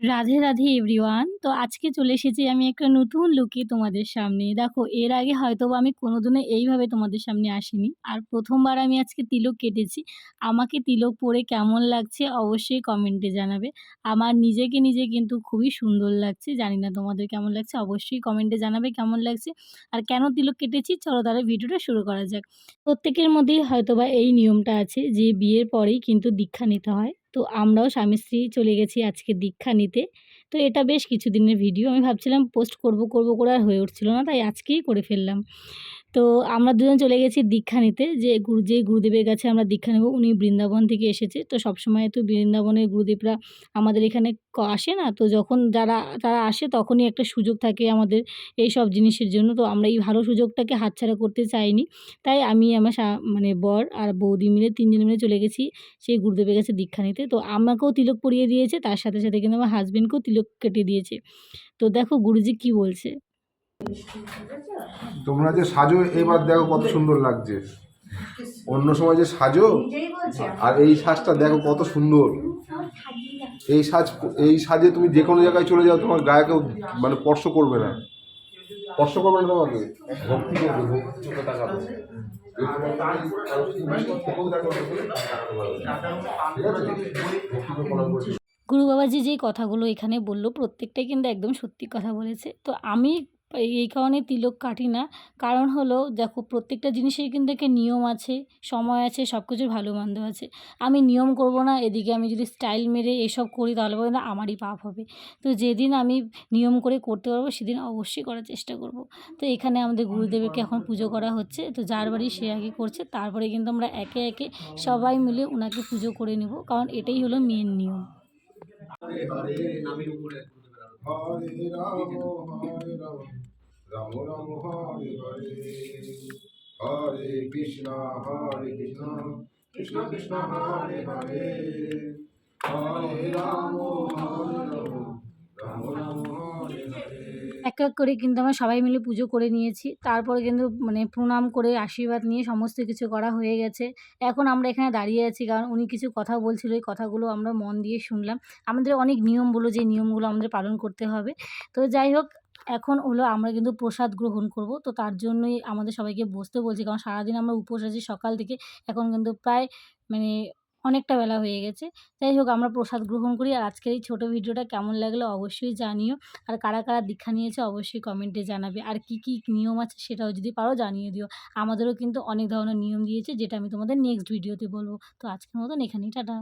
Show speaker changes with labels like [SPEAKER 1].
[SPEAKER 1] Radhe, Radhe everyone. তো আজকে চলে এসেছি আমি একটা নতুন লুকে তোমাদের সামনে। দেখো এর আগে হয়তোবা আমি কোনোদিনও এইভাবে তোমাদের সামনে আসিনি। আর ১ম বার আমি আজকে তিলক কেটেছি। আমাকে তিলক পরে কেমন লাগছে অবশ্যই কমেন্টে জানাবে। আমার নিজেকে নিজে কিন্তু খুবই সুন্দর লাগছে। জানি না তোমাদের কেমন লাগছে অবশ্যই কমেন্টে জানাবে কেমন লাগছে। আর কেন তিলক কেটেছি চলো তাহলে ভিডিওটা শুরু করা যাক। প্রত্যেকের মধ্যেই হয়তোবা এই নিয়মটা আছে যে বিয়ের পরেই কিন্তু দীক্ষা নিতে হয়। তো আমরাও স্বামী-স্ত্রী চলে গেছি আজকে দীক্ষা নিতে। তো এটা বেশ কিছুদিনের ভিডিও। আমি ভাবছিলাম পোস্ট করব করে আর হয়ে উঠছিল না। তাই আজকেই করে ফেললাম। তো আমরা দুজন চলে গেছি দীক্ষা নিতে। যে গুরুদেবের কাছে আমরা দীক্ষা নেব উনি বৃন্দাবন থেকে এসেছে। তো সবসময় তো বৃন্দাবনের গুরুদেবরা আমাদের এখানে আসে না। তো যখন তারা আসে তখনই একটা সুযোগ থাকে আমাদের এইসব জিনিসের জন্য। তো আমরা এই ভালো সুযোগটাকে হাতছাড়া করতে চাইনি। তাই আমি আমার মানে বর আর বৌদি মিলে ৩ জন মিলে চলে গেছি সেই গুরুদেবের কাছে দীক্ষা নিতে। তো আমাকেও তিলক পরিয়ে দিয়েছে তার সাথে কিন্তু আমার হাসব্যান্ডকেও তিলক কেটে দিয়েছে। তো দেখো গুরুজি কি বলছে।
[SPEAKER 2] তোমরা যে সাজো এবার দেখো কত সুন্দর লাগছে। অন্য সময় যে সাজো আর এই সাজটা দেখো কত সুন্দর। এই সাজে তুমি যে কোনো জায়গায় চলে যাও তোমার গায়ে কেউ মানে স্পর্শ করবে না তোমাকে, ভক্তি করবে, ভক্তি চোখে তাকাবে। ঠিক আছে, ভক্তিকে প্রণাম করছি।
[SPEAKER 1] গুরু বাবাজি যেই কথাগুলো এখানে বলল প্রত্যেকটাই কিন্তু একদম সত্যি কথা বলেছে। তো আমি এই কারণে তিলক কাটি না। কারণ হলো দেখো প্রত্যেকটা জিনিসের কিন্তু একটা নিয়ম আছে, সময় আছে, সব কিছুর ভালো-মন্দ আছে। আমি নিয়ম করব না, এদিকে আমি যদি স্টাইল মেরে এসব করি তাহলে পরে না আমারই পাপ হবে। তো যেদিন আমি নিয়ম করে করতে পারবো সেদিন অবশ্যই করার চেষ্টা করব। তো এখানে আমাদের গুরুদেবকে এখন পুজো করা হচ্ছে। তো যার বাড়ি সে আগে করছে তারপরে কিন্তু আমরা একে সবাই মিলে উনাকে পুজো করে নেব। কারণ এটাই হলো মেন নিয়ম।
[SPEAKER 2] হরে হরে নামের উপরে হরে রাম হরে রাম রাম রাম হরে হরে হরে কৃষ্ণ কৃষ্ণ কৃষ্ণ হরে হরে হরে রাম রাম রাম হরে হরে।
[SPEAKER 1] এক করে কিন্তু আমরা সবাই মিলে পুজো করে নিয়েছি। তারপরে কিন্তু মানে প্রণাম করে আশীর্বাদ নিয়ে সমস্ত কিছু করা হয়ে গেছে। এখন আমরা এখানে দাঁড়িয়ে আছি কারণ উনি কিছু কথা বলছিল, ওই কথাগুলো আমরা মন দিয়ে শুনলাম। আমাদের অনেক নিয়ম বলল যে নিয়মগুলো আমাদের পালন করতে হবে। তো যাই হোক এখন হলো আমরা কিন্তু প্রসাদ গ্রহণ করব। তো তার জন্যই আমাদের সবাইকে বসতে বলছি। কারণ সারাদিন আমরা উপোস আছি সকাল থেকে। এখন কিন্তু প্রায় মানে অনেকটা বেলা হয়ে গেছে। যাই হোক আমরা প্রসাদ গ্রহণ করি। আর আজকের এই ছোট ভিডিওটা কেমন লাগলো অবশ্যই জানিও। আর কারা দীক্ষা নিয়েছে অবশ্যই কমেন্টে জানাবে। আর কি নিয়ম আছে সেটাও যদি পারো জানিয়ে দিও। আমাদেরও কিন্তু অনেক ধরনের নিয়ম দিয়েছে যেটা আমি তোমাদের নেক্সট ভিডিওতে বলব। তো আজকের মতন এখানেই টাটা।